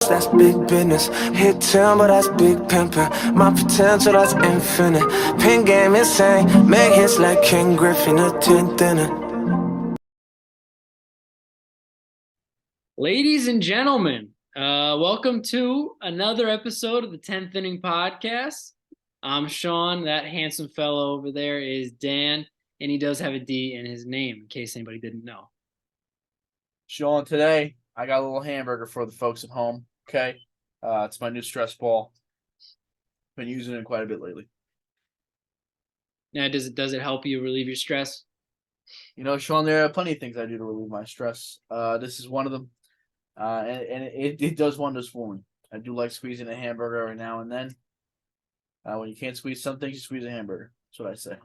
That's big business. Hit 10, but that's big pimpin'. My potential, that's infinite. Pin game insane. Make hits like King Griffin, a 10th inning. Ladies and gentlemen, welcome to another episode of the 10th Inning Podcast. I'm Sean. That handsome fellow over there is Dan, and he does have a D in his name, in case anybody didn't know. Sean, today I got a little hamburger for the folks at home. Okay, it's my new stress ball. Been using it quite a bit lately. Now, does it help you relieve your stress? You know, Sean, there are plenty of things I do to relieve my stress. This is one of them, and it does wonders for me. I do like squeezing a hamburger every now and then. When you can't squeeze some things, you squeeze a hamburger. That's what I say.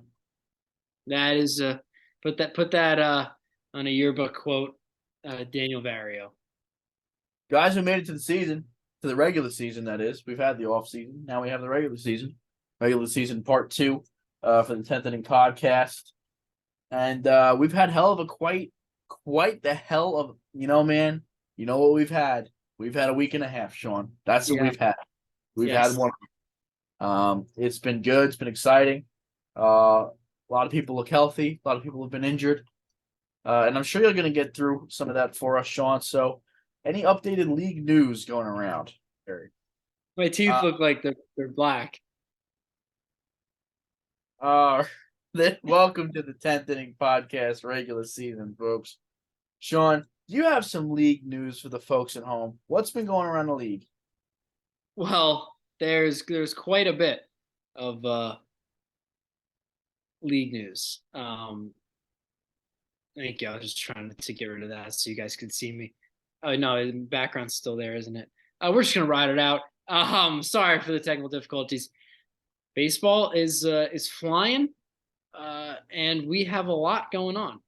That is put that on a yearbook quote, Daniel Vario. Guys who made it to the season, to the regular season, that is. We've had the off season. Now we have the regular season. Regular season part 2 for the 10th Inning Podcast. And we've had hell of a quite the hell of, man, you know what we've had? We've had a week and a half, Sean. That's what we've had. We've had one. It's been good. It's been exciting. A lot of people look healthy. A lot of people have been injured. And I'm sure you're going to get through some of that for us, Sean. So any updated league news going around, Eric? My teeth look like they're black. Welcome to the 10th Inning Podcast regular season, folks. Sean, do you have some league news for the folks at home? What's been going around the league? Well, there's quite a bit of league news. Thank you. I was just trying to get rid of that so you guys could see me. Oh no, the background's still there, isn't it? We're just gonna ride it out. Sorry for the technical difficulties. Baseball is flying, and we have a lot going on.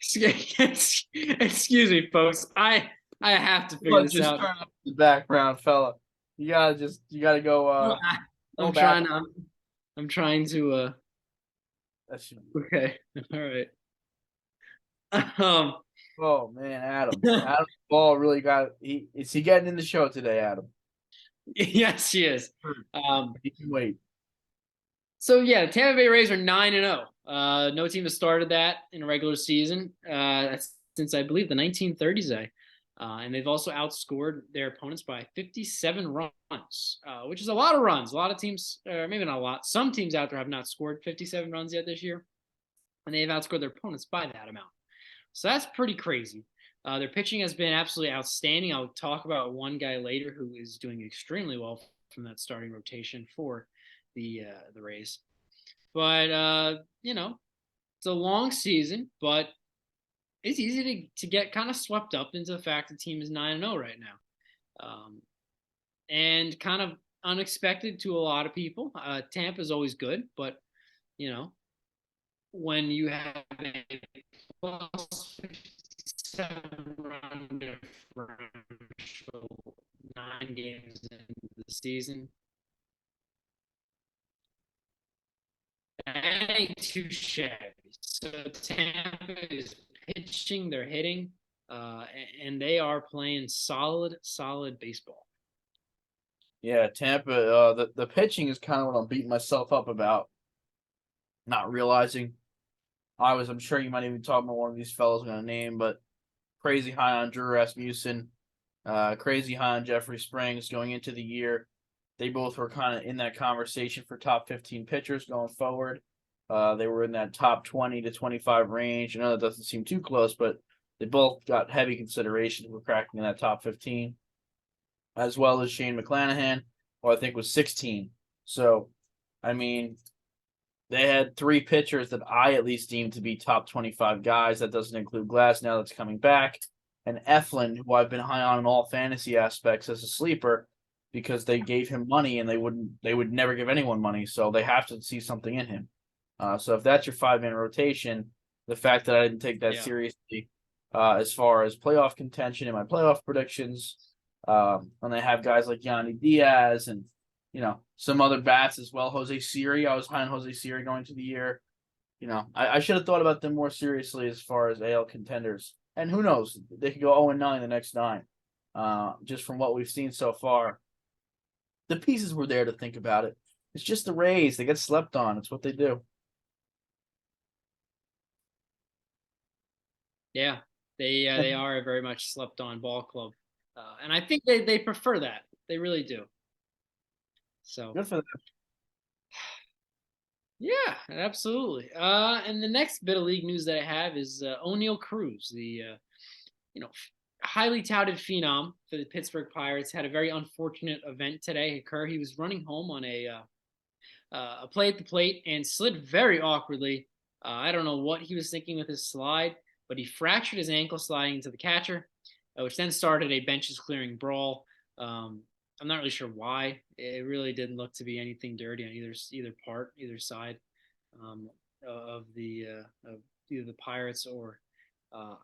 Excuse me, folks. I have to figure this out. Turn up the background, fella. You gotta go. I'm trying to. Okay. All right. Oh man, Adam. Adam Ball really got. Is he getting in the show today, Adam? Yes, he is. He can wait. So yeah, the Tampa Bay Rays are 9-0. No team has started that in a regular season since I believe the 1930s. And they've also outscored their opponents by 57 runs, which is a lot of runs. A lot of teams, or maybe not a lot, some teams out there have not scored 57 runs yet this year, and they've outscored their opponents by that amount. So that's pretty crazy. Their pitching has been absolutely outstanding. I'll talk about one guy later who is doing extremely well from that starting rotation for the Rays. But it's a long season, but it's easy to get kind of swept up into the fact the team is 9-0 right now. And kind of unexpected to a lot of people. Tampa is always good, but, when you have a plus 57 run differential 9 games into the season, that ain't too shabby. So Tampa is pitching, they're hitting, and they are playing solid baseball. Yeah, Tampa. The pitching is kind of what I'm beating myself up about. Not realizing, I'm sure you might even talk about one of these fellows I'm gonna name, but crazy high on Drew Rasmussen, crazy high on Jeffrey Springs going into the year. They both were kind of in that conversation for top 15 pitchers going forward. They were in that top 20 to 25 range. I know that doesn't seem too close, but they both got heavy consideration for cracking in that top 15, as well as Shane McClanahan, who I think was 16. So, I mean, they had 3 pitchers that I at least deemed to be top 25 guys. That doesn't include Glass now that's coming back. And Eflin, who I've been high on in all fantasy aspects as a sleeper, because they gave him money and they would never give anyone money. So they have to see something in him. So if that's your 5-man rotation, the fact that I didn't take that seriously as far as playoff contention and my playoff predictions, and they have guys like Yandy Diaz and, some other bats as well. Jose Siri, I was high on Jose Siri going to the year. I should have thought about them more seriously as far as AL contenders. And who knows? They could go 0-9 the next 9. Just from what we've seen so far, the pieces were there to think about it. It's just the Rays. They get slept on. It's what they do. Yeah, they are a very much slept on ball club, and I think they prefer that. They really do. So Good for them. yeah, absolutely. And the next bit of league news that I have is O'Neal Cruz, the you know highly touted phenom for the Pittsburgh Pirates, had a very unfortunate event today occur. He was running home on a play at the plate and slid very awkwardly. I don't know what he was thinking with his slide, but he fractured his ankle sliding into the catcher, which then started a benches clearing brawl. I'm not really sure why. It really didn't look to be anything dirty on either side of either the Pirates or uh,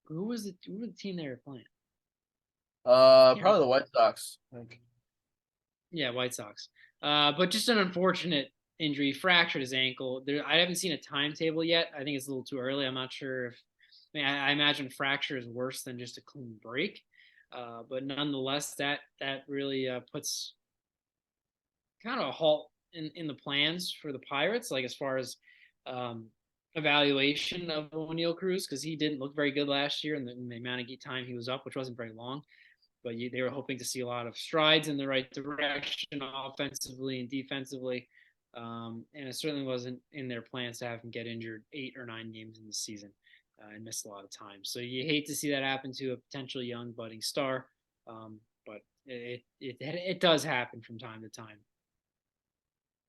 who was the team they were playing? Probably the White Sox. I think. Yeah, White Sox. But just an unfortunate injury. He fractured his ankle. I haven't seen a timetable yet. I think it's a little too early. I'm not sure if. I imagine fracture is worse than just a clean break. But nonetheless, that really puts kind of a halt in the plans for the Pirates, like as far as evaluation of O'Neal Cruz, because he didn't look very good last year, and the amount of time he was up, which wasn't very long. But they were hoping to see a lot of strides in the right direction, offensively and defensively. And it certainly wasn't in their plans to have him get injured 8 or 9 games in the season and miss a lot of time. So you hate to see that happen to a potential young budding star, but it does happen from time to time.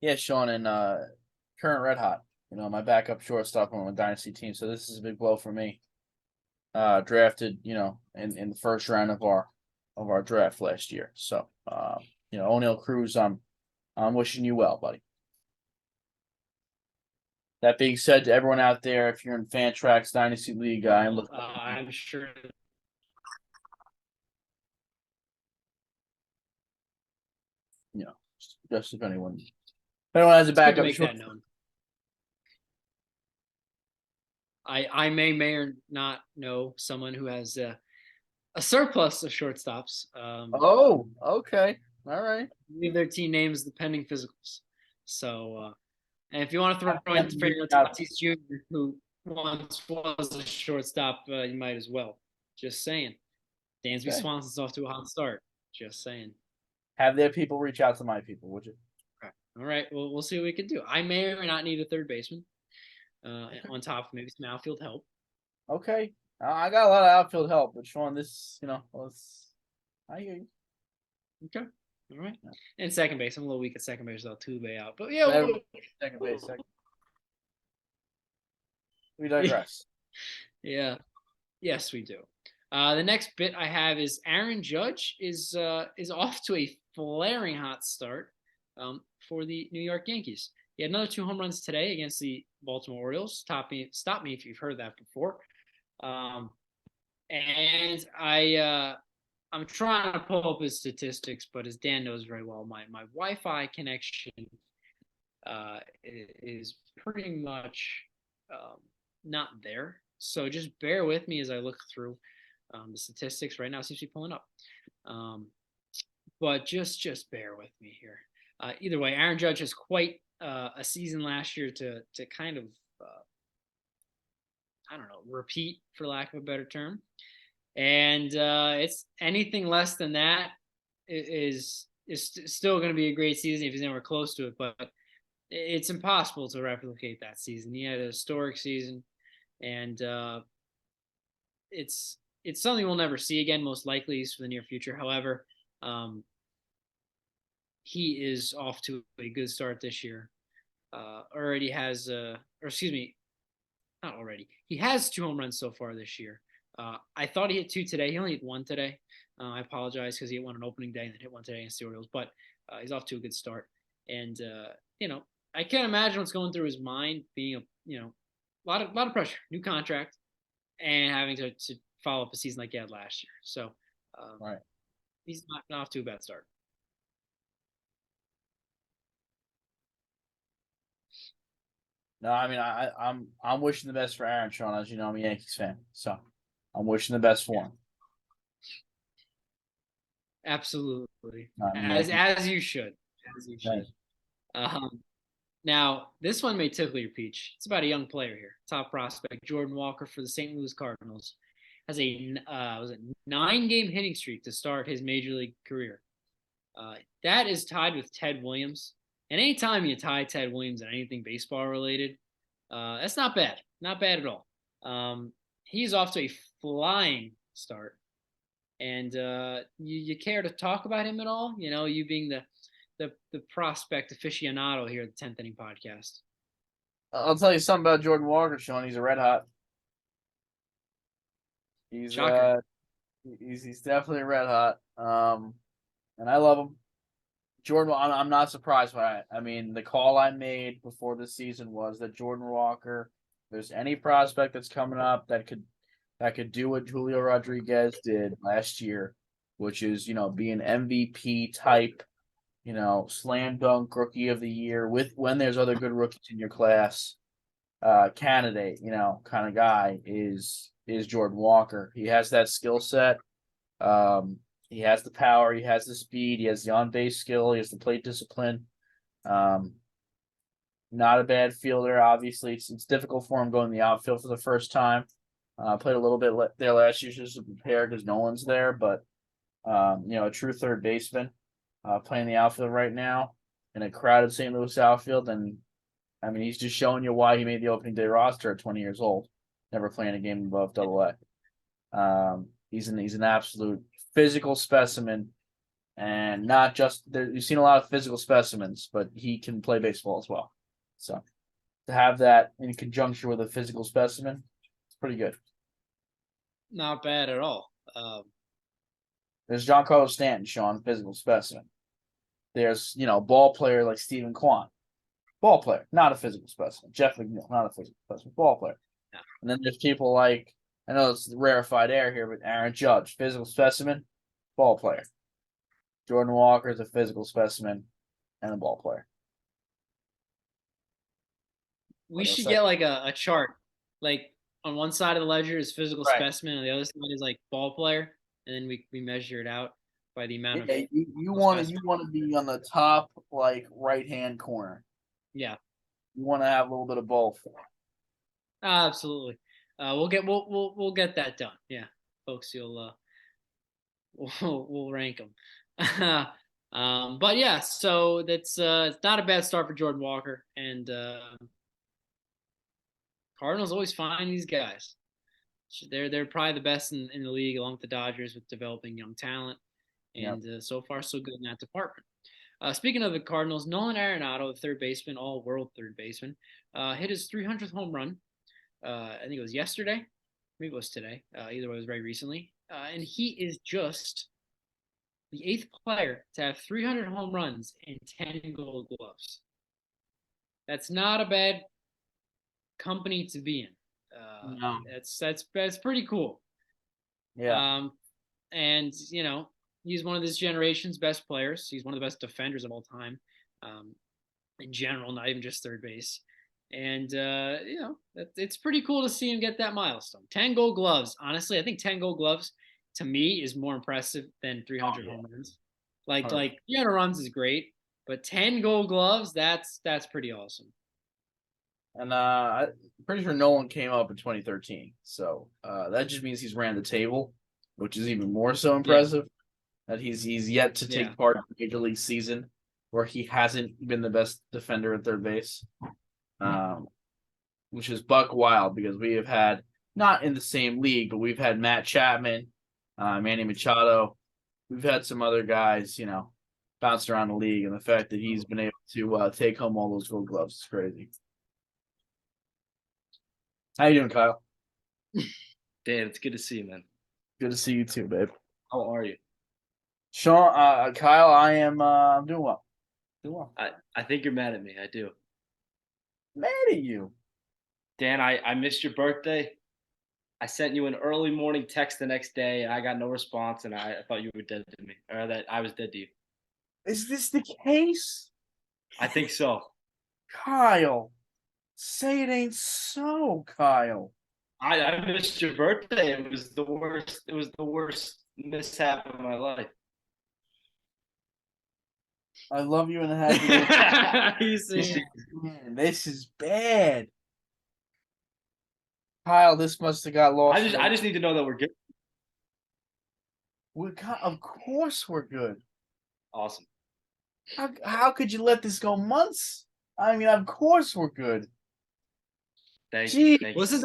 Yeah, Sean, and current Red Hot. My backup shortstop on my dynasty team, so this is a big blow for me. Drafted, in the first round of our draft last year. So, O'Neal Cruz, I'm wishing you well, buddy. That being said, to everyone out there, if you're in Fantrax Dynasty League, I'm sure. Just if anyone has a backup, make that known. I may or not know someone who has a surplus of shortstops. Oh, okay, all right. I believe their team name is the Pending Physicals. So, and if you want to throw in Fernando Tatis Jr., who once was a shortstop, you might as well. Just saying. Dansby Swanson's off to a hot start. Just saying. Have their people reach out to my people, would you? Okay. All right. Well, we'll see what we can do. I may or may not need a third baseman on top of maybe some outfield help. Okay. I got a lot of outfield help, but Sean, I hear you. Okay. All right. Yeah. And second base. I'm a little weak at second base without Tube out. But yeah. Second base. We digress. Yeah. Yes, we do. The next bit I have is Aaron Judge is off to a flaring hot start for the New York Yankees. He had another 2 home runs today against the Baltimore Orioles. Stop me if you've heard that before. And I'm trying to pull up his statistics, but as Dan knows very well, my Wi-Fi connection is pretty much not there. So just bear with me as I look through the statistics right now. Seems to be pulling up. But just bear with me here. Either way, Aaron Judge has quite a season last year to kind of repeat, for lack of a better term. And it's anything less than that is still going to be a great season if he's anywhere close to it. But it's impossible to replicate that season. He had a historic season, and it's something we'll never see again, most likely for the near future. However, he is off to a good start this year. Already has, not already. He has 2 home runs so far this year. I thought he hit 2 today. He only hit 1 today. I apologize because he hit 1 on opening day and then hit 1 today against the Orioles. But he's off to a good start. And I can't imagine what's going through his mind, being a lot of pressure, new contract, and having to follow up a season like he had last year. So right. He's not off to a bad start. No, I mean I'm wishing the best for Aaron, Sean. As you know, I'm a Yankees fan, so I'm wishing the best for him. Absolutely, I'm a Yankee as you should, as you fan. should. Um, Now, this one may tickle your peach. It's about a young player here, top prospect Jordan Walker for the St. Louis Cardinals. Has a was it 9-game hitting streak to start his major league career. That is tied with Ted Williams. And anytime you tie Ted Williams and anything baseball related, that's not bad. Not bad at all. He's off to a flying start. And you care to talk about him at all? You know, you being the prospect aficionado here at the 10th Inning Podcast. I'll tell you something about Jordan Walker, Sean. He's a red hot. He's Shocker. he's definitely red hot. And I love him. Jordan, I'm not surprised by it. I mean, the call I made before the season was that Jordan Walker, if there's any prospect that's coming up that could do what Julio Rodriguez did last year, which is, be an MVP type, slam dunk rookie of the year with when there's other good rookies in your class, candidate, kind of guy is Jordan Walker. He has that skill set. He has the power, he has the speed, he has the on-base skill, he has the plate discipline. Not a bad fielder, obviously. It's difficult for him going in the outfield for the first time. Played a little bit there last year just to prepare because no one's there, but a true third baseman playing the outfield right now in a crowded St. Louis outfield. And I mean, he's just showing you why he made the opening day roster at 20 years old, never playing a game above Double A. He's an absolute physical specimen, and not just there. You've seen a lot of physical specimens, but he can play baseball as well. So to have that in conjunction with a physical specimen, it's pretty good. Not bad at all. There's Giancarlo Stanton, Sean, physical specimen. There's ball player like Stephen Kwan, ball player, not a physical specimen. Jeff McNeil, not a physical specimen, ball player. Yeah. And then there's people like, I know it's rarefied air here, but Aaron Judge, physical specimen, ball player. Jordan Walker is a physical specimen and a ball player. We should get like a chart. Like on one side of the ledger is physical Right. specimen, and the other side is like ball player, and then we measure it out by the amount Yeah, of you want to be on the top like right hand corner. yeah. You want to have a little bit of both. Absolutely. We'll get that done. Yeah, folks, we'll rank them. But yeah, so that's it's not a bad start for Jordan Walker, and Cardinals always find these guys. They're probably the best in the league, along with the Dodgers, with developing young talent, and so far so good in that department. Speaking of the Cardinals, Nolan Arenado, the third baseman, all-world third baseman, hit his 300th home run. I think it was yesterday. Maybe it was today. Either way, it was very recently. And he is just the 8th player to have 300 home runs and 10 Gold Gloves. That's not a bad company to be in. No. That's pretty cool. Yeah. And he's one of this generation's best players. He's one of the best defenders of all time, in general, not even just third base. And it's pretty cool to see him get that milestone. 10 Gold Gloves. Honestly, I think 10 Gold Gloves to me is more impressive than 300 home runs. Like 300 runs is great, but 10 Gold Gloves, that's pretty awesome. And I'm pretty sure Nolan came up in 2013, so that just means he's ran the table, which is even more so impressive. That he's yet to take part in the major league season where he hasn't been the best defender at third base. Which is buck wild because we have had, not in the same league, but we've had Matt Chapman, Manny Machado. We've had some other guys, bounced around the league, and the fact that he's been able to take home all those Gold Gloves is crazy. How you doing, Kyle? Dan, it's good to see you, man. Good to see you too, babe. How are you? Sean, Kyle, I'm doing well. Doing well. I think you're mad at me. I do. Mad at you? Dan, I missed your birthday. I sent you an early morning text the next day, and I got no response, and I thought you were dead to me, or that I was dead to you. Is this the case? I think so. Kyle, Say it ain't so, Kyle. I missed your birthday. It was the worst. It was the worst mishap of my life. I love you and happy You see, Man, this is bad. Kyle, this must have got lost. I just need to know that we're good. Of course we're good. Awesome. How could you let this go months? I mean, of course we're good. Thank Gee. you. Thank you. wasn't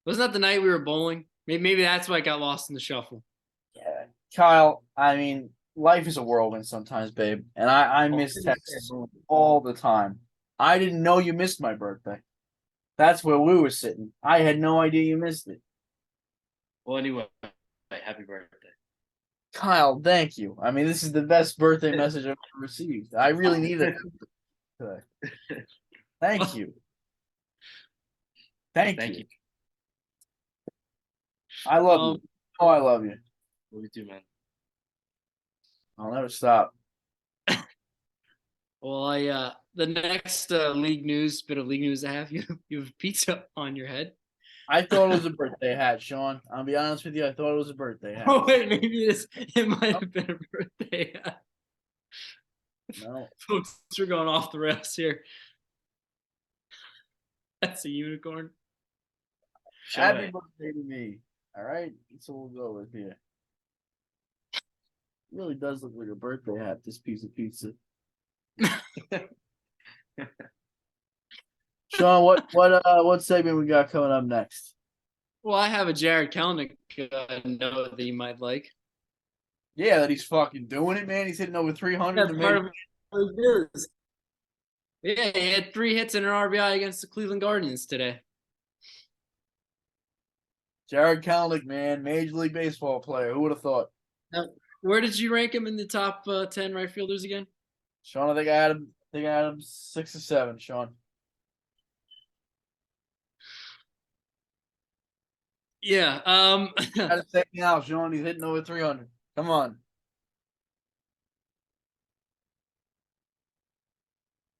that the night we were bowling? Maybe that's why I got lost in the shuffle. Yeah, Kyle. I mean, life is a whirlwind sometimes, babe, and I miss texts all the time. I didn't know you missed my birthday. That's where we were sitting. I had no idea you missed it. Well, anyway, happy birthday. Kyle, thank you. I mean, this is the best birthday message I've ever received. I really need it today. Thank you. Thank you. I love you. Oh, I love you. What do we do, man? I'll never stop. Well, the next bit of league news I have, you have pizza on your head. I thought it was a birthday hat, Sean. I'll be honest with you. I thought it was a birthday hat. Oh wait, maybe it might have been a birthday hat. No. Folks, we're going off the rails here. That's a unicorn. Happy birthday to me. All right, that's what we'll go with here. It really does look like a birthday hat, this piece of pizza. Sean, what segment we got coming up next? Well, I have a Jared Kelenic note that you might like. Yeah, that he's fucking doing it, man. He's hitting over 300. That's part of what it is. Yeah, he had 3 hits and an RBI against the Cleveland Guardians today. Jared Kelenic, man, Major League Baseball player. Who would have thought? Now, where did you rank him in the top 10 right fielders again? Sean, I think I had him 6 or 7, Sean. Yeah. Gotta say now, Sean. He's hitting over 300. Come on.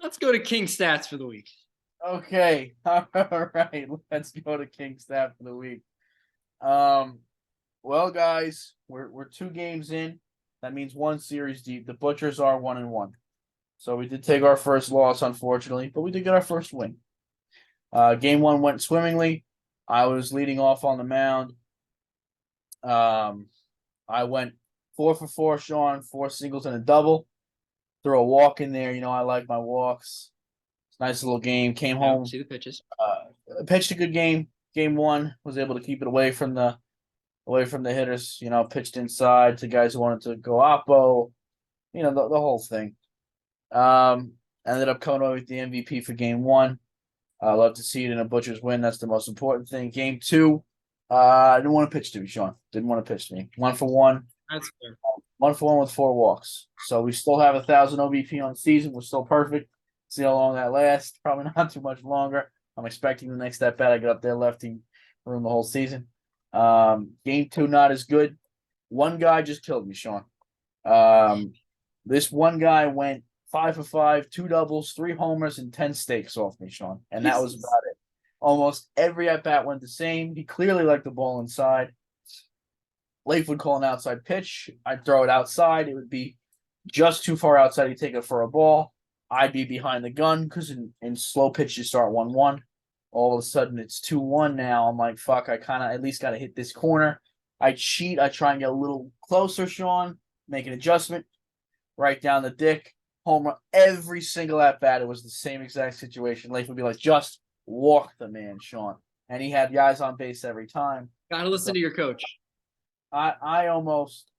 Let's go to King stats for the week. Okay. All right. Let's go to King stat for the week. Well, guys, we're 2 games in. That means 1 series deep. The Butchers are 1-1. So we did take our first loss, unfortunately, but we did get our first win. Game 1 went swimmingly. I was leading off on the mound. I went 4 for 4, Sean, 4 singles and a double. Threw a walk in there. You know, I like my walks. It's a nice little game. Came home. See the pitches. Pitched a good game. Game 1, was able to keep it away from the hitters. You know, pitched inside to guys who wanted to go oppo. You know, the whole thing. Ended up coming away with the MVP for game 1. I love to see it in a Butchers win. That's the most important thing. Game 2, I didn't want to pitch to me, Sean. Didn't want to pitch to me. 1 for 1. That's fair. 1 for 1 with 4 walks. So we still have 1,000 OBP on the season. We're still perfect. See how long that lasts. Probably not too much longer. I'm expecting the next at bat I get up there lefty room the whole season. Game 2 not as good. One guy just killed me, Sean. This one guy went 5 for 5, 2 doubles, 3 homers, and 10 stakes off me, Sean. And that was about it. Almost every at bat went the same. He clearly liked the ball inside. Leif would call an outside pitch. I'd throw it outside. It would be just too far outside. He'd take it for a ball. I'd be behind the gun because in slow pitch you start 1-1. All of a sudden it's 2-1 now. I'm like, fuck, I kind of at least got to hit this corner. I cheat. I try and get a little closer, Sean. Make an adjustment. Right down the dick. Home run. Every single at bat, it was the same exact situation. Leif would be like, just walk the man, Sean. And he had guys on base every time. Gotta listen to your coach. I almost,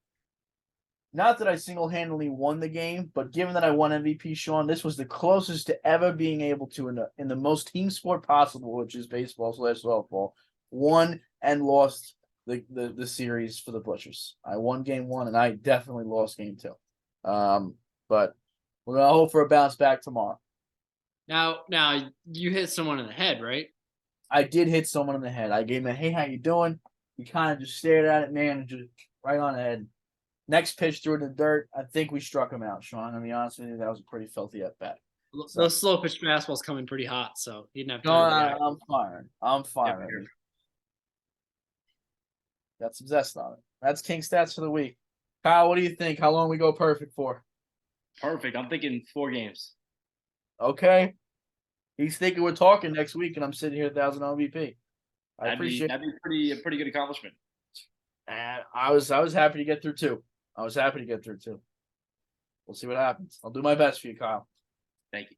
not that I single-handedly won the game, but given that I won MVP, Sean, this was the closest to ever being able to in the most team sport possible, which is baseball/softball, won and lost the series for the Butchers. I won game 1 and I definitely lost game 2. But we're gonna hope for a bounce back tomorrow. Now you hit someone in the head, right? I did hit someone in the head. I gave him a hey, how you doing? He kind of just stared at it, man, and just right on the head. Next pitch threw it in the dirt. I think we struck him out, Sean. To be honest with you, that was a pretty filthy at bat. So, Those slow pitch fastballs come in pretty hot, so he didn't have no, time to react. I'm firing. I'm firing. Got some zest on it. That's King Stats for the week. Kyle, what do you think? How long we go perfect for? Perfect. I'm thinking 4 games. Okay. He's thinking we're talking next week, and I'm sitting here 1,000 MVP. I appreciate. That'd be a pretty good accomplishment. And I was happy to get through 2. We'll see what happens. I'll do my best for you, Kyle. Thank you.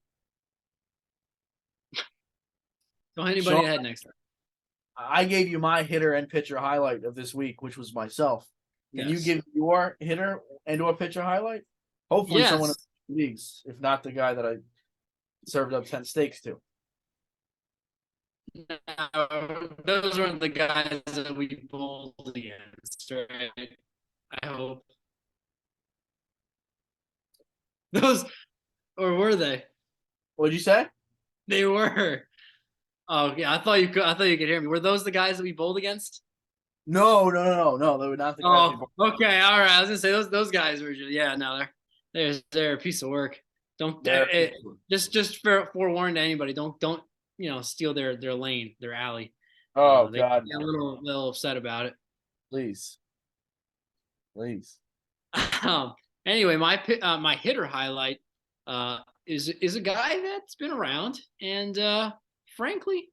Don't hit anybody Sean- ahead next time. I gave you my hitter and pitcher highlight of this week, which was myself. Can you Yes. give your hitter and or pitcher highlight? Hopefully Yes. someone in the leagues, if not the guy that I served up 10 steaks to. No, those weren't the guys that we bowled against, right? I hope. Those, or were they? What'd you say? They were. Oh yeah, I thought you could. I thought you could hear me. Were those the guys that we bowled against? No. They were not the guys. Oh, okay, all right. I was gonna say those guys were just, yeah. No, they're a piece of work. Don't just forewarn to anybody. Don't steal their lane, their alley. Oh They God, get a little upset about it. please. Anyway, my hitter highlight is a guy that's been around and frankly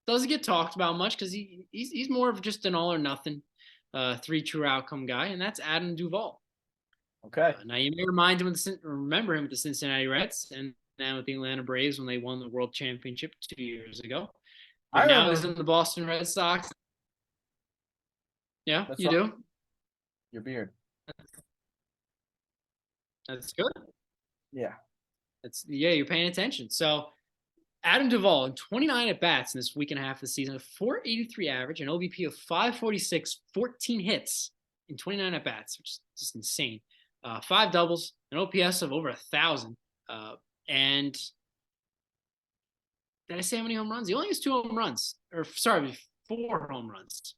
doesn't get talked about much because he's more of just an all or nothing 3 true outcome guy, and that's Adam Duvall. Okay. Now you may remember him with the Cincinnati Reds and then with the Atlanta Braves when they won the World Championship 2 years ago. But now he's in the Boston Red Sox. Yeah, That's you right. do. Your beard. That's good. Yeah. You're paying attention. So Adam Duvall in 29 at bats in this week and a half of the season, a 483 average, an OBP of 546, 14 hits in 29 at bats, which is just insane. 5 doubles, an OPS of over 1,000. And did I say how many home runs? He only has 2 home runs, 4 home runs,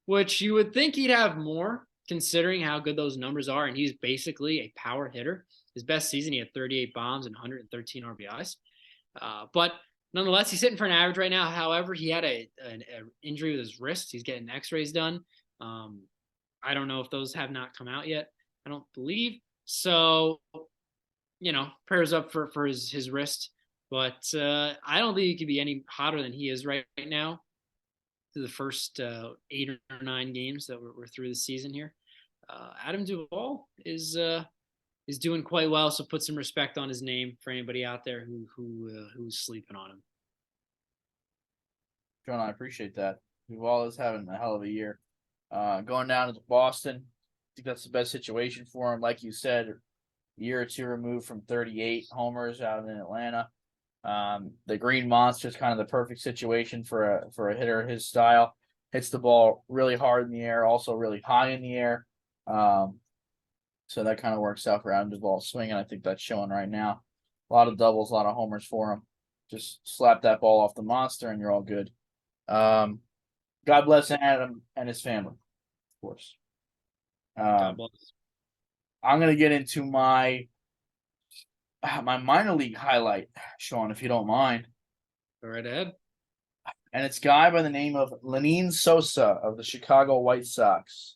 which you would think he'd have more considering how good those numbers are. And he's basically a power hitter. His best season, he had 38 bombs and 113 RBIs. But nonetheless, he's sitting for an average right now. However, he had an injury with his wrist. He's getting x-rays done. I don't know if those have not come out yet. I don't believe. So, prayers up for his wrist. But I don't think he could be any hotter than he is right now through the first 8 or 9 games that we're through the season here. Adam Duvall is doing quite well, so put some respect on his name for anybody out there who's sleeping on him. John, I appreciate that. Duvall is having a hell of a year. Going down to Boston, I think that's the best situation for him. Like you said, a year or 2 removed from 38 homers out in Atlanta. The Green Monster is kind of the perfect situation for a hitter his style. Hits the ball really hard in the air, also really high in the air. So that kind of works out for Adam Duvall swinging. I think that's showing right now. A lot of doubles, a lot of homers for him. Just slap that ball off the monster and you're all good. God bless Adam and his family, of course. God bless. I'm going to get into my minor league highlight, Sean, if you don't mind. Go right ahead. And it's a guy by the name of Lenyn Sosa of the Chicago White Sox.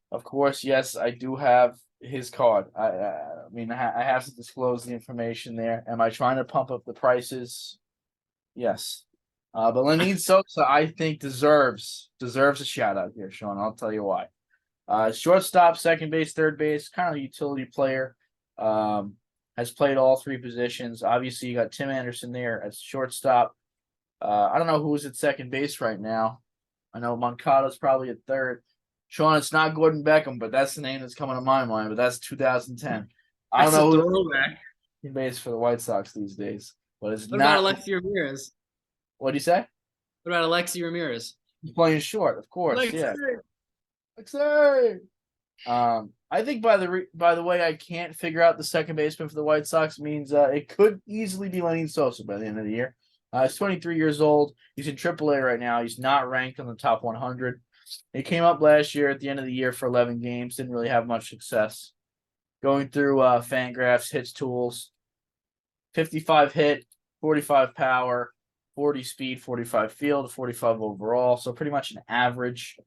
Of course, yes, I do have his card. I have to disclose the information there. Am I trying to pump up the prices? Yes. But Lenyn Sosa, I think, deserves a shout out here, Sean. I'll tell you why. Shortstop, second base, third base, kind of a utility player. Has played all 3 positions. Obviously, you got Tim Anderson there as shortstop. I don't know who's at second base right now. I know Moncada's probably at third. Sean, it's not Gordon Beckham, but that's the name that's coming to my mind. But that's 2010. I don't know who's second base for the White Sox these days. But it's What not. about Alexi Ramirez? What do you say? What about Alexi Ramirez? He's playing short, of course. Alexi. Yeah. Alexi. I think by the way, I can't figure out the second baseman for the White Sox means it could easily be Lenyn Sosa by the end of the year. He's 23 years old. He's in AAA right now. He's not ranked on the top 100. He came up last year at the end of the year for 11 games. Didn't really have much success. Going through Fangraphs, Hits Tools, 55 hit, 45 power, 40 speed, 45 field, 45 overall. So pretty much an average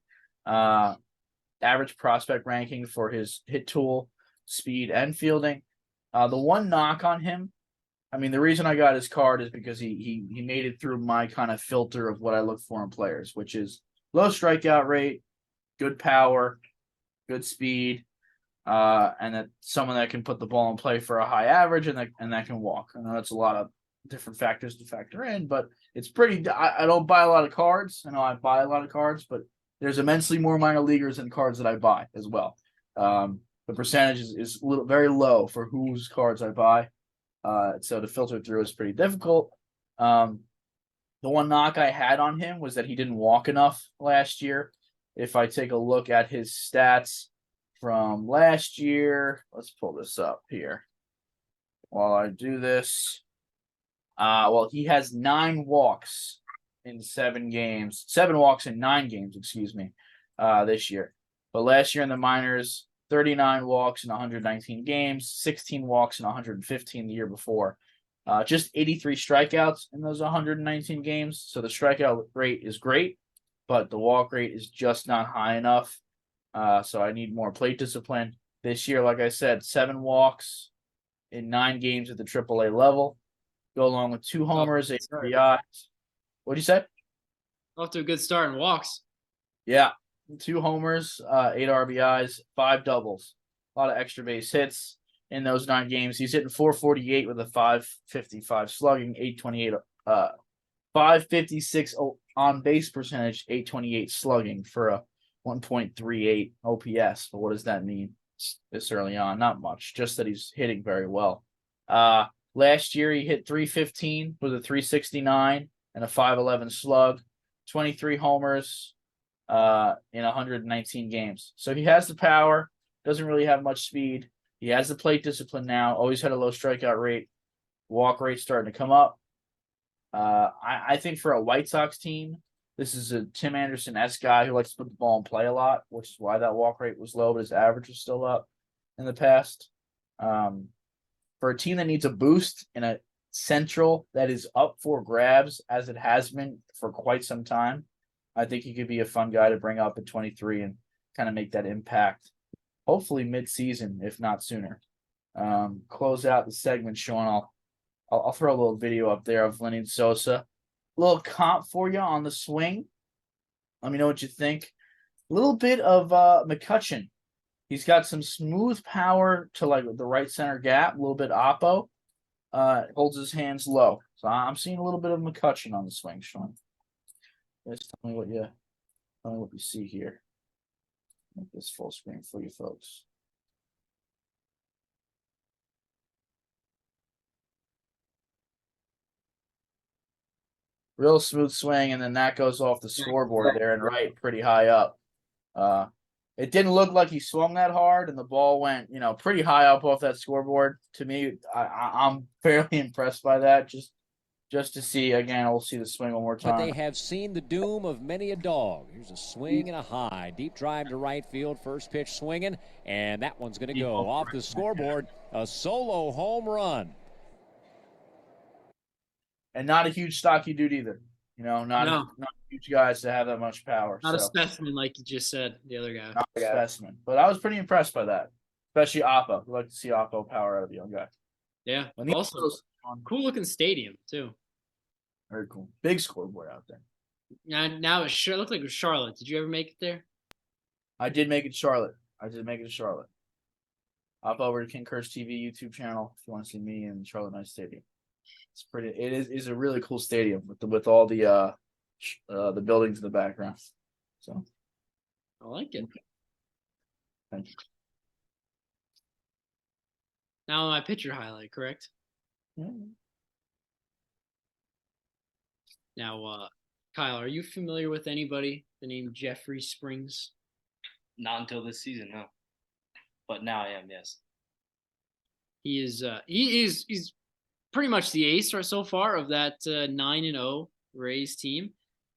prospect ranking for his hit tool, speed, and fielding. The one knock on him, I mean, the reason I got his card is because he made it through my kind of filter of what I look for in players, which is low strikeout rate, good power, good speed, and that someone that can put the ball in play for a high average and that can walk. I know that's a lot of different factors to factor in, but it's pretty. I don't buy a lot of cards. I know I buy a lot of cards, but there's immensely more minor leaguers than cards that I buy as well. The percentage is very low for whose cards I buy. So to filter through is pretty difficult. The one knock I had on him was that he didn't walk enough last year. If I take a look at his stats from last year, let's pull this up here while I do this. Well, he has 9 walks in 7 games, 7 walks in 9 games, this year. But last year in the minors, 39 walks in 119 games, 16 walks in 115 the year before. Just 83 strikeouts in those 119 games. So the strikeout rate is great, but the walk rate is just not high enough. So I need more plate discipline. This year, like I said, 7 walks in 9 games at the AAA level. Go along with 2 homers, 8 RBIs. What'd you say? Off to a good start in walks. Yeah. 2 homers, 8 RBIs, 5 doubles. A lot of extra base hits in those 9 games. He's hitting .448 with a .555 slugging, 828, 556 on base percentage, 828 slugging for a 1.38 OPS. But what does that mean this early on? Not much, just that he's hitting very well. Last year he hit .315 with a .369 and a .511 slug, 23 homers in 119 games. So he has the power, doesn't really have much speed. He has the plate discipline now, always had a low strikeout rate, walk rate starting to come up. I think for a White Sox team, this is a Tim Anderson-esque guy who likes to put the ball in play a lot, which is why that walk rate was low, but his average was still up in the past. For a team that needs a boost in a central that is up for grabs, as it has been for quite some time, I think he could be a fun guy to bring up at 23 and kind of make that impact, hopefully mid-season, if not sooner. Close out the segment, Sean. I'll throw a little video up there of Lenny Sosa. A little comp for you on the swing. Let me know what you think. A little bit of McCutchen. He's got some smooth power to like the right center gap, a little bit oppo. Holds his hands low. So I'm seeing a little bit of McCutchen on the swing, Sean. Just tell me what you see here. Make this full screen for you folks. Real smooth swing, and then that goes off the scoreboard there and right pretty high up. It didn't look like he swung that hard, and the ball went, pretty high up off that scoreboard. To me, I'm fairly impressed by that. Just to see, again, we'll see the swing one more time. But they have seen the doom of many a dog. Here's a swing and a high. Deep drive to right field. First pitch swinging. And that one's going to go off the scoreboard. A solo home run. And not a huge stocky dude either. Not huge guys to have that much power. Not a specimen like you just said, the other guy. Not a specimen. But I was pretty impressed by that. Especially Oppo. We like to see Oppo power out of the young guy. Yeah. Also, cool looking stadium, too. Very cool. Big scoreboard out there. Now it sure looked like it was Charlotte. Did you ever make it there? I did make it Charlotte. Hop over to King Curse TV YouTube channel if you want to see me in Charlotte Knights Stadium. It's pretty. It is a really cool stadium with all the buildings in the background. So I like it. Thank you. Now my picture highlight, correct? Yeah. Now, Kyle, are you familiar with anybody the name Jeffrey Springs? Not until this season, no. But now I am, yes. He's pretty much the ace so far of that 9-0 Rays team.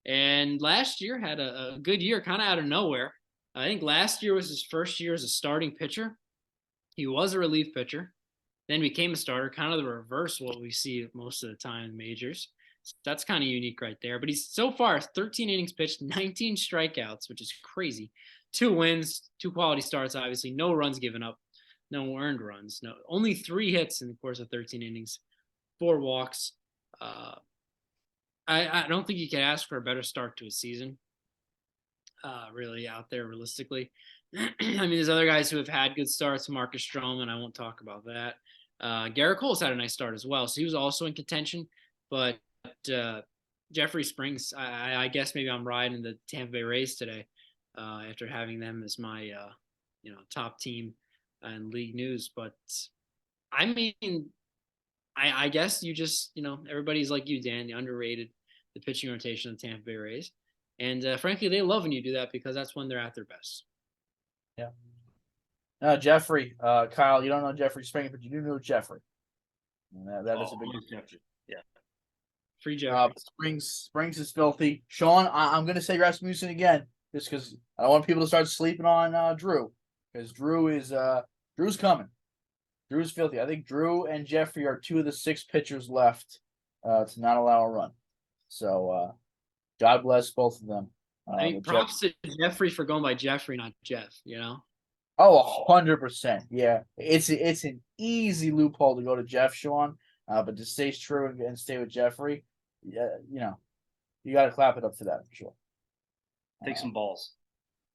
And last year had a good year, kind of out of nowhere. I think last year was his first year as a starting pitcher. He was a relief pitcher. then became a starter, kind of the reverse of what we see most of the time in majors. So that's kind of unique right there. But he's so far 13 innings pitched, 19 strikeouts, which is crazy. 2 wins, 2 quality starts, obviously. No runs given up, no earned runs. No, only 3 hits in the course of 13 innings, 4 walks. I don't think you can ask for a better start to a season. Really out there realistically. I mean, there's other guys who have had good starts. Marcus Stroman, I won't talk about that. Garrett Cole's had a nice start as well, so he was also in contention. But Jeffrey Springs, I guess maybe I'm riding the Tampa Bay Rays today after having them as my top team in league news. But I mean, I guess you just everybody's like you, Dan, the underrated the pitching rotation of the Tampa Bay Rays. And frankly, they love when you do that because that's when they're at their best. Yeah. Jeffrey, Kyle, you don't know Jeffrey Springer, but you do know Jeffrey. And that is a big Jeffrey. Yeah. Free Jeffrey. Springs is filthy. Sean, I'm going to say Rasmussen again, just because I don't want people to start sleeping on Drew, because Drew's coming. Drew's filthy. I think Drew and Jeffrey are 2 of the 6 pitchers left to not allow a run. So God bless both of them. I mean, props to Jeffrey for going by Jeffrey, not Jeff. Oh, 100%. Yeah, it's an easy loophole to go to Jeff, Sean. But to stay true and stay with Jeffrey, yeah, you got to clap it up for that for sure. Take some balls.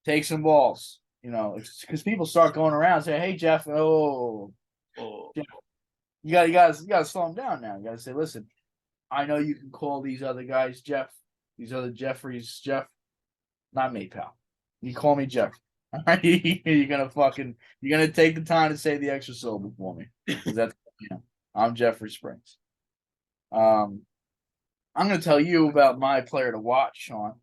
Take some balls. Because people start going around and say, "Hey, Jeff, Jeff, you got to slow him down now. You got to say, listen, I know you can call these other guys Jeff, these other Jeffreys Jeff, not me, pal. You call me Jeff. All right, you're gonna take the time to say the extra syllable for me. That's I'm Jeffrey Springs. I'm gonna tell you about my player to watch, Sean.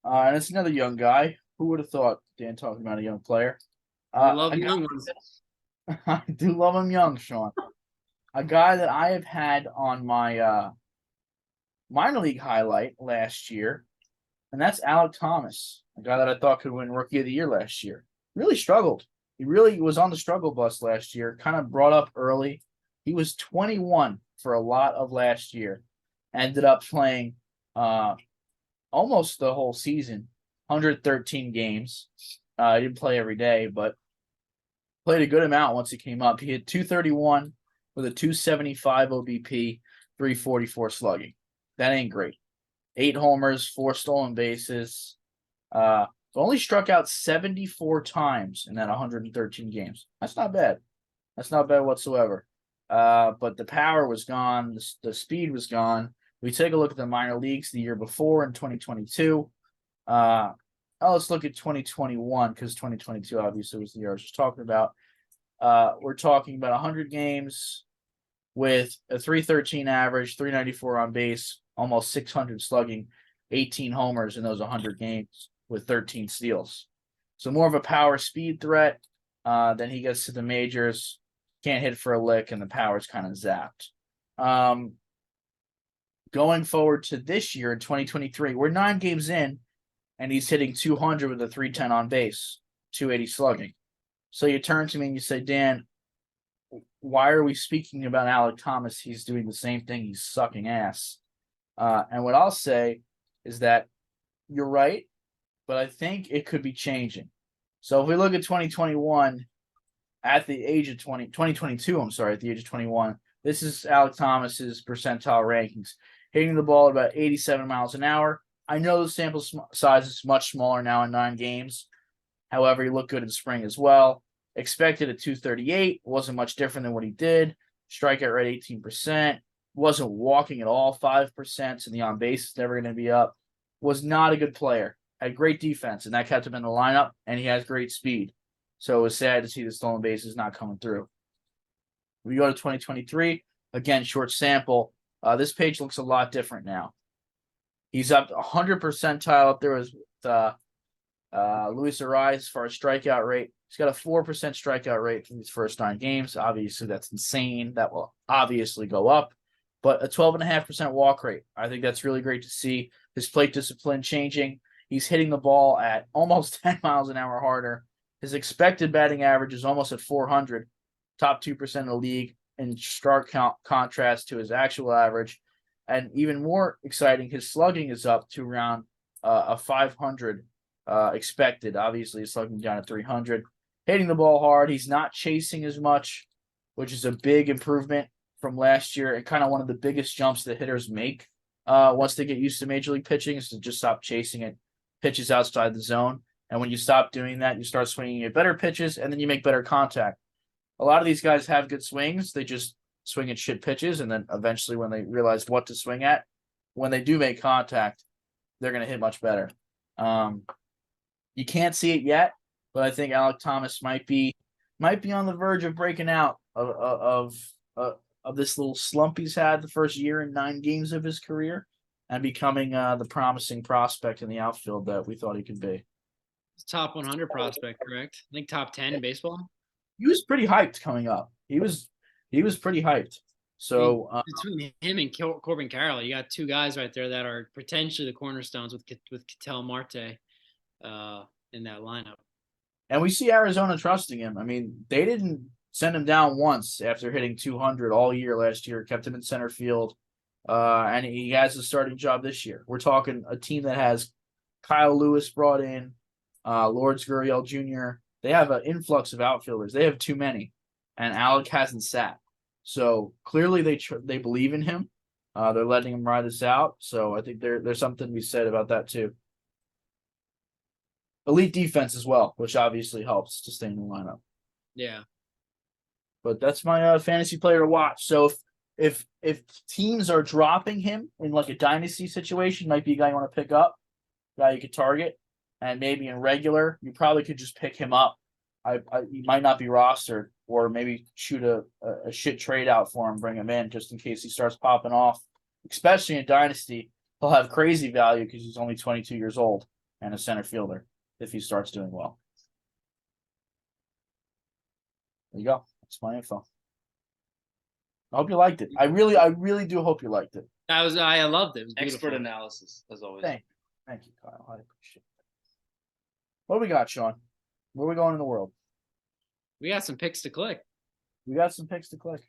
And it's another young guy. Who would have thought, Dan, talking about a young player? I love young ones. I do love him young, Sean. A guy that I have had on my minor league highlight last year, and that's Alek Thomas, a guy that I thought could win Rookie of the Year last year. Really struggled. He really was on the struggle bus last year, kind of brought up early. He was 21 for a lot of last year. Ended up playing almost the whole season, 113 games. He didn't play every day, but played a good amount once he came up. He hit 231 with a 275 OBP, 344 slugging. That ain't great. 8 homers, 4 stolen bases. Only struck out 74 times in that 113 games. That's not bad. That's not bad whatsoever. But the power was gone. The speed was gone. We take a look at the minor leagues the year before in 2022. Let's look at 2021 because 2022 obviously was the year I was just talking about. We're talking about 100 games with a 313 average, 394 on base, almost 600 slugging, 18 homers in those 100 games with 13 steals. So more of a power speed threat. Then he gets to the majors, can't hit for a lick, and the power's kind of zapped. Going forward to this year in 2023, we're 9 games in, and he's hitting 200 with a 310 on base, 280 slugging. So you turn to me and you say, Dan, why are we speaking about Alek Thomas? He's doing the same thing. He's sucking ass. And what I'll say is that you're right, but I think it could be changing. So if we look at 2021, at the age of 2022, at the age of 21, this is Alek Thomas's percentile rankings. Hitting the ball at about 87 miles an hour. I know the sample size is much smaller now in 9 games. However, he looked good in spring as well. Expected at 238. Wasn't much different than what he did. Strikeout rate 18%. Wasn't walking at all 5%. So the on base is never going to be up. Was not a good player. Had great defense, and that kept him in the lineup, and he has great speed. So it was sad to see the stolen bases not coming through. We go to 2023. Again, short sample. This page looks a lot different now. He's up 100 percentile up there with Luis Arraez as far as strikeout rate. He's got a 4% strikeout rate from his first 9 games. Obviously, that's insane. That will obviously go up. But a 12.5% walk rate. I think that's really great to see. His plate discipline changing. He's hitting the ball at almost 10 miles an hour harder. His expected batting average is almost at 400, top 2% of the league. in stark contrast to his actual average. And even more exciting, his slugging is up to around a 500 expected. Obviously, he's slugging down at 300. Hitting the ball hard. He's not chasing as much, which is a big improvement from last year and kind of one of the biggest jumps that hitters make once they get used to Major League pitching is to just stop chasing it, pitches outside the zone. And when you stop doing that, you start swinging at better pitches, and then you make better contact. A lot of these guys have good swings. They just swing at shit pitches, and then eventually when they realize what to swing at, when they do make contact, they're going to hit much better. You can't see it yet, but I think Alek Thomas might be on the verge of breaking out of this little slump he's had the first year and 9 games of his career and becoming the promising prospect in the outfield that we thought he could be. Top 100 prospect, correct? I think top 10 in baseball. He was pretty hyped coming up. He was pretty hyped. So between him and Corbin Carroll, you got 2 guys right there that are potentially the cornerstones with Ketel Marte in that lineup. And we see Arizona trusting him. I mean, they didn't send him down once after hitting 200 all year last year, kept him in center field, and he has a starting job this year. We're talking a team that has Kyle Lewis brought in, Lourdes Gurriel Jr. They have an influx of outfielders. They have too many, and Alek hasn't sat. So clearly they believe in him. They're letting him ride this out. So I think there's something to be said about that too. Elite defense as well, which obviously helps to stay in the lineup. Yeah. But that's my fantasy player to watch. So if teams are dropping him in like a dynasty situation, might be a guy you want to pick up, guy you could target, and maybe in regular, you probably could just pick him up. He might not be rostered, or maybe shoot a shit trade out for him, bring him in just in case he starts popping off. Especially in dynasty, he'll have crazy value because he's only 22 years old and a center fielder if he starts doing well. There you go. That's my info. I hope you liked it. I really do hope you liked it. I loved it. It was Expert beautiful. analysis, as always. Thank you, Kyle. I appreciate it. What do we got, Sean? Where are we going in the world? We got some picks to click. We got some picks to click.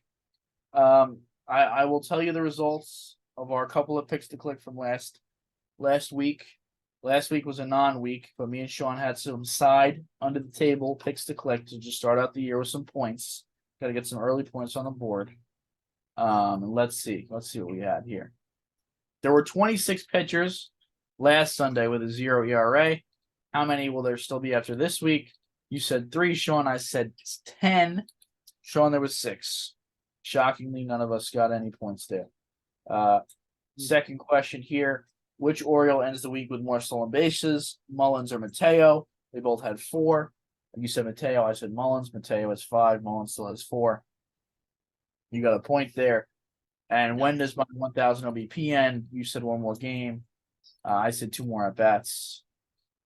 I will tell you the results of our couple of picks to click from last week. Last week was a non-week, but me and Sean had some side under the table picks to click to just start out the year with some points. Got to get some early points on the board. And let's see what we had here. There were 26 pitchers last Sunday with a 0 ERA. How many will there still be after this week? You said 3, Sean. I said 10. Sean, there was 6. Shockingly, none of us got any points there. Second question here. Which Oriole ends the week with more stolen bases? Mullins or Mateo? They both had 4. You said Mateo. I said Mullins. Mateo has 5. Mullins still has 4. You got a point there. And when does my 1,000 OBP end? You said 1 more game. I said 2 more at-bats.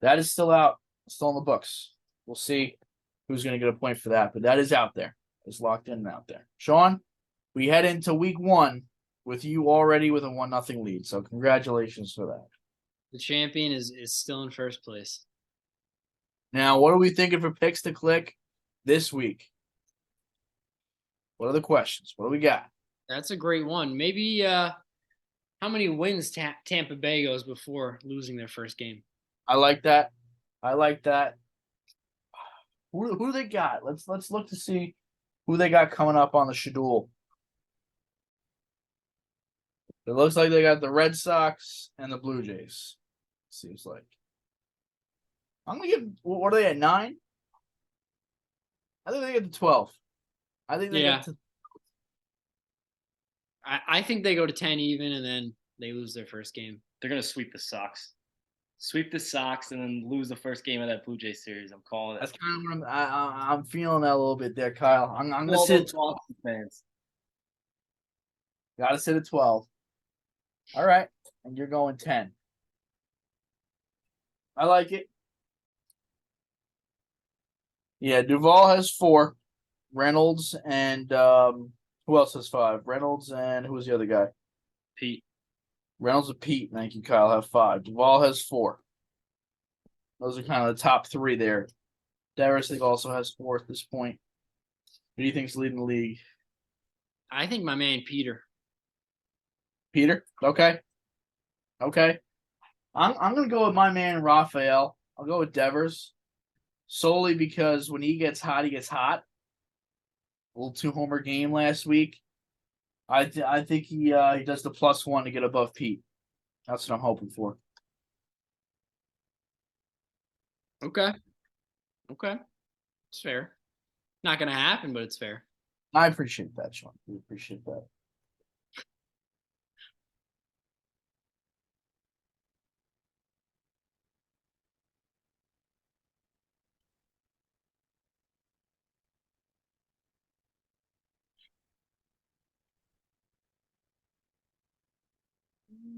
That is still out. Still in the books. We'll see who's going to get a point for that. But that is out there. It's locked in and out there. Sean, we head into week 1 with you already with a 1-0 lead. So congratulations for that. The champion is still in first place. Now, what are we thinking for picks to click this week? What are the questions? What do we got? That's a great one. Maybe how many wins Tampa Bay goes before losing their first game? I like that. Who they got? Let's look to see who they got coming up on the schedule. It looks like they got the Red Sox and the Blue Jays. Seems like. I'm gonna give. What are they at 9? I think they get to 12. I think they get to. I think they go to 10 even, and then they lose their first game. They're gonna sweep the Sox. Sweep the Sox and then lose the first game of that Blue Jays series. I'm calling it. That's kind of what I'm feeling that a little bit there, Kyle. I'm gonna sit. Boston fans. Gotta sit at 12. All right, and you're going 10. I like it. Yeah, Duvall has 4. Reynolds and who else has 5? Reynolds and who was the other guy? Pete. Reynolds and Pete, thank you, Kyle, have 5. Duvall has 4. Those are kind of the top 3 there. Darius, I think, also has 4 at this point. Who do you think's leading the league? I think my man Peter. Peter? Okay. I'm gonna go with my man Raphael. I'll go with Devers. Solely because when he gets hot, he gets hot. A little 2-homer game last week. I think he does the +1 to get above Pete. That's what I'm hoping for. Okay. It's fair. Not gonna happen, but it's fair. I appreciate that, Sean. We appreciate that.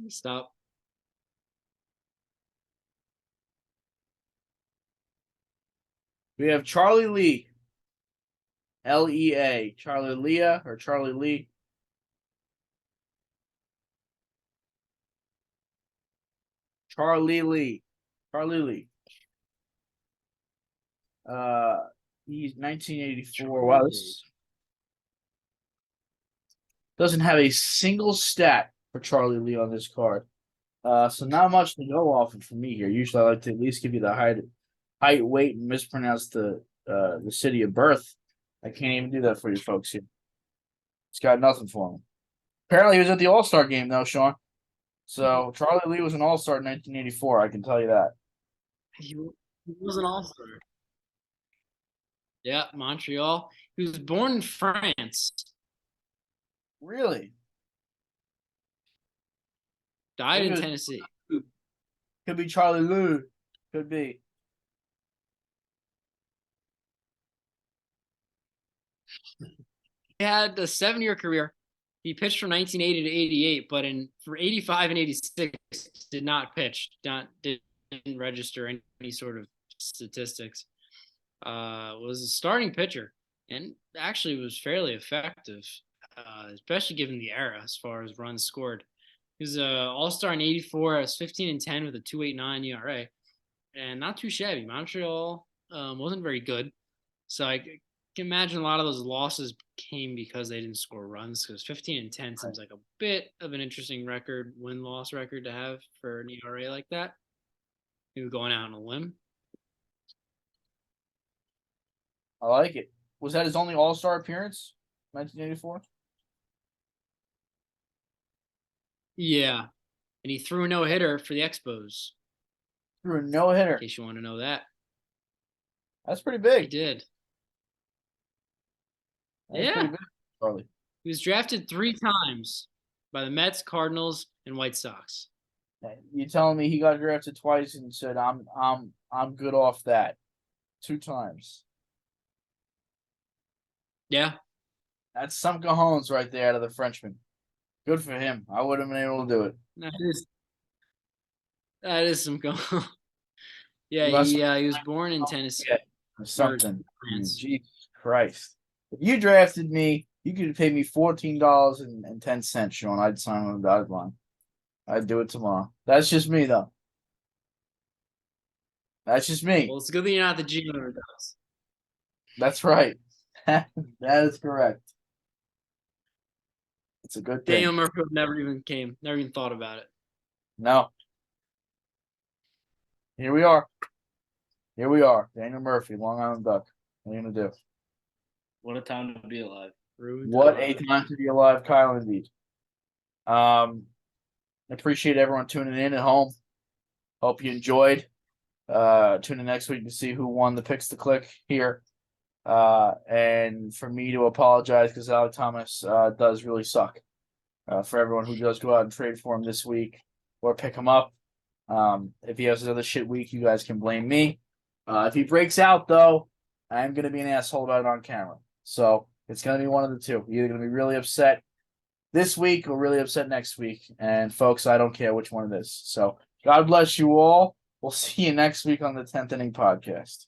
Stop. We have Charlie Lee. Lea. Charlie Leah or Charlie Lee. Charlie Lee. He's 1984. Wow, this doesn't have a single stat for Charlie Lee on this card. So not much to go off of for me here. Usually I like to at least give you the height, weight, and mispronounce the city of birth. I can't even do that for you folks here. It's got nothing for him. Apparently he was at the All-Star game though, Sean. So Charlie Lee was an All-Star in 1984, I can tell you that. He was an all-star. Yeah, Montreal. He was born in France. Really? Died in Look at- Tennessee. Could be Charlie Lou. Could be. He had a 7-year career. He pitched from 1980 to 88, but for 85 and 86 did not pitch. Didn't register any sort of statistics. Was a starting pitcher and actually was fairly effective, especially given the era as far as runs scored. He was an all-star in 84. I was 15 and 10 with a 2.89 ERA, and not too shabby. Montreal wasn't very good, so I can imagine a lot of those losses came because they didn't score runs. Because 15 and 10 seems like a bit of an interesting win-loss record to have for an ERA like that. Maybe going out on a limb. I like it. Was that his only All-Star appearance? 1984? Yeah, and he threw a no-hitter for the Expos. Threw a no-hitter. In case you want to know that, That's pretty he big. did. That's Yeah. pretty big, Charlie. He was drafted 3 times by the Mets, Cardinals, and White Sox. You telling me he got drafted twice and said I'm good off that 2 times? Yeah, That's some cojones right there out of the Frenchman. Good for him. I would have been able to do it. that is some go. Yeah, Must- he was born in Tennessee. Yeah. Or something. France. Jesus Christ. If you drafted me, you could pay me $14.10, Sean. I'd sign on the dotted line. I'd do it tomorrow. That's just me, though. That's just me. Well, it's good that you're not the GM of those. That's right. That is correct. It's a good thing. Daniel Murphy never even thought about it. No. Here we are. Daniel Murphy, Long Island Duck. What are you gonna do? What a time to be alive. Ruined What it. a time to be alive, Kyle, indeed. Appreciate everyone tuning in at home. Hope you enjoyed. Tune in next week to see who won the Picks to Click here. And for me to apologize because Alec Thomas does really suck. For everyone who does go out and trade for him this week or pick him up. If he has another shit week, you guys can blame me. If he breaks out, though, I'm going to be an asshole about it on camera. So it's going to be one of the two. You're either going to be really upset this week or really upset next week. And folks, I don't care which one it is. So God bless you all. We'll see you next week on the 10th Inning Podcast.